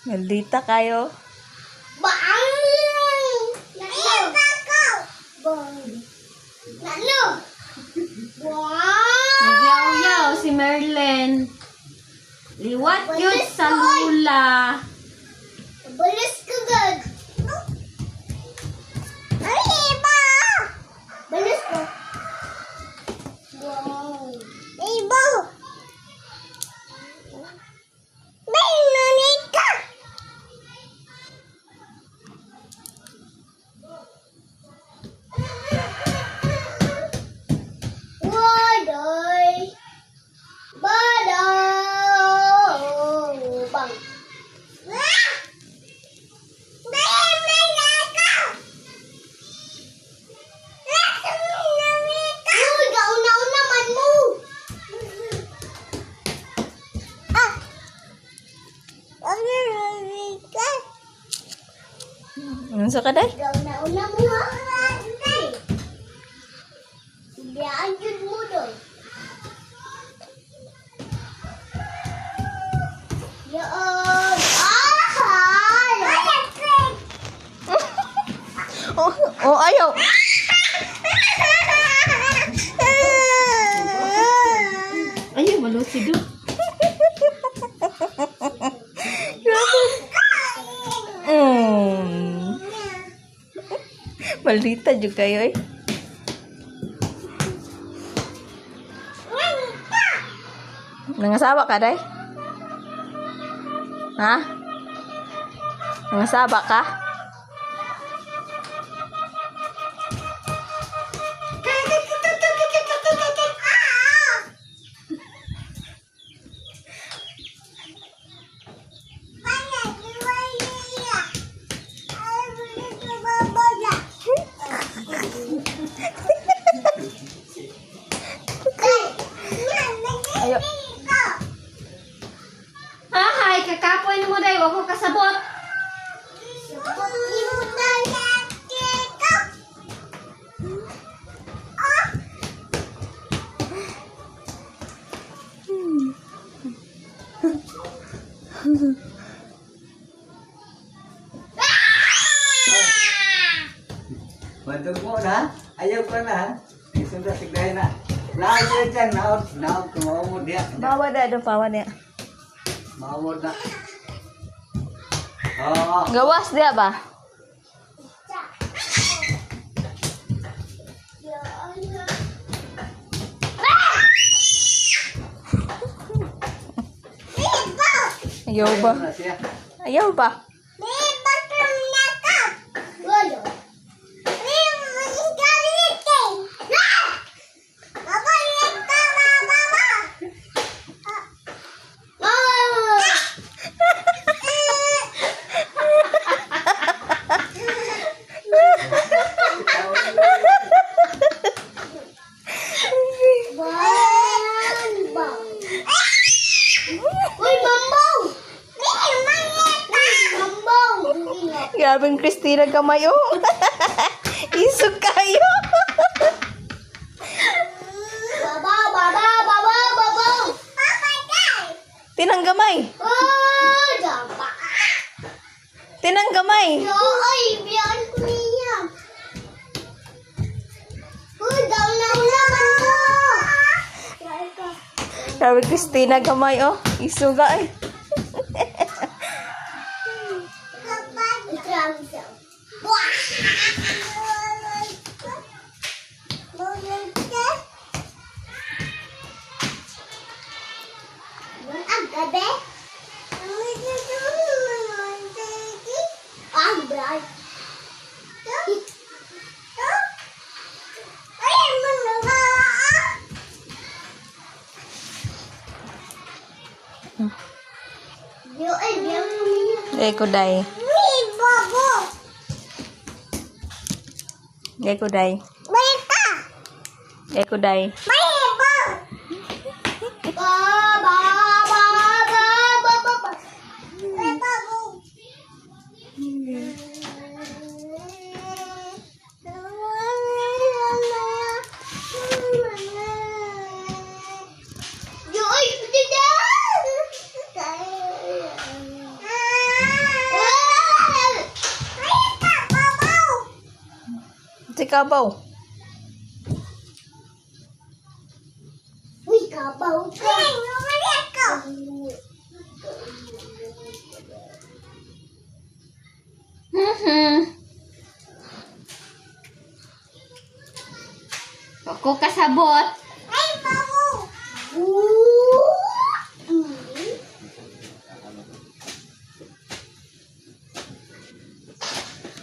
Maldita kayo. Bang! Nalo! Nagyaw-yaw si Merlin. Liwat yun sa lula. Balis ka gag! Ay, iba! Balis ko. Wow! Iba! May nanay ka! Baday! Baday! Bang! Ano ka day? Gauna-una mo ha? Biyaan yun mo doon. Yaan! Oh, ayaw. Ayaw, malusi do. Maldita juga kayo eh. Nangasawa ka, day? Ha? Nangasawa ka? Ayo. Hi, kakapoy mo day, wag ko kasabot. Bantu mo na, ayaw ko na. Sudah segera na. Lahat yan dyan, naot, kumawamod yan. Bawa dah do pawan ya. Mawamod na. Oo. Gawas dia ba? Ayaw ba? Na siya. Ayaw ba? Grabing Christina Gamayo. Isog kayo. Tinanggamay. Tinanggamay. Grabing Christina Gamay oh. Isuga eh. Day. kabaw. Uy, kabaw ka. Umalis ka. Ako kasabot. Ay, bago.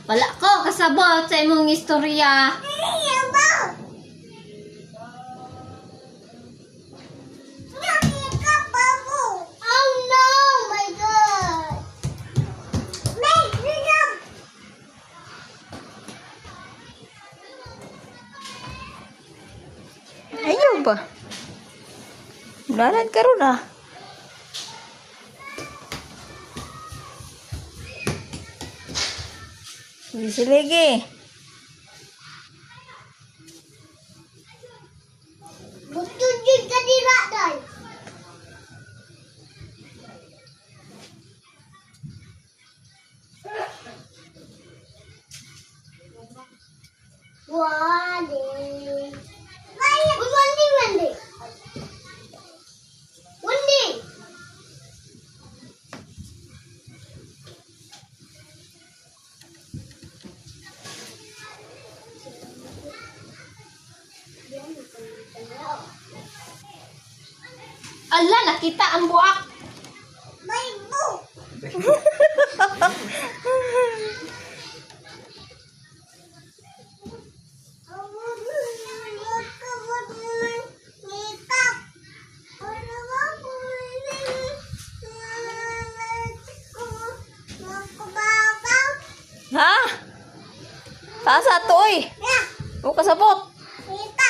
Wala ko kasabot sa imong istorya. Oh no, my God. Ayaw ba? Unanan ka ron ah. Sige. Betul juga dira, Day. Wadi. Wandi. Wandi. Ala, nakita ang buak. May bu. Ha? Taas ato oy. O kasabot. Kita